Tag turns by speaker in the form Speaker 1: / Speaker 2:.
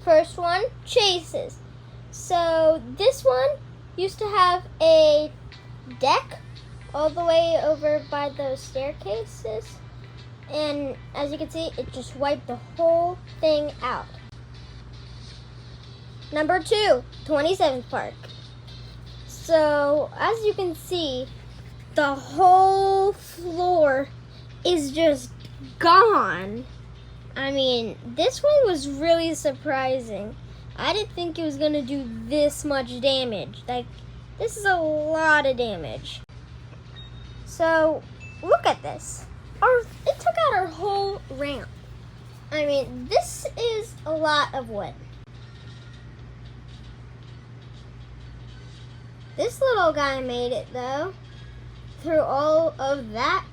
Speaker 1: First one, chases. So this one used to have a deck all the way over by those staircases. And as you can see, it just wiped the whole thing out. Number 2, 27th Park. So as you can see, the whole floor is just gone. I mean, this one was really surprising. I didn't think it was gonna do this much damage. Like, this is a lot of damage. So, look at this. It took out our whole ramp. I mean, this is a lot of wood. This little guy made it, though, through all of that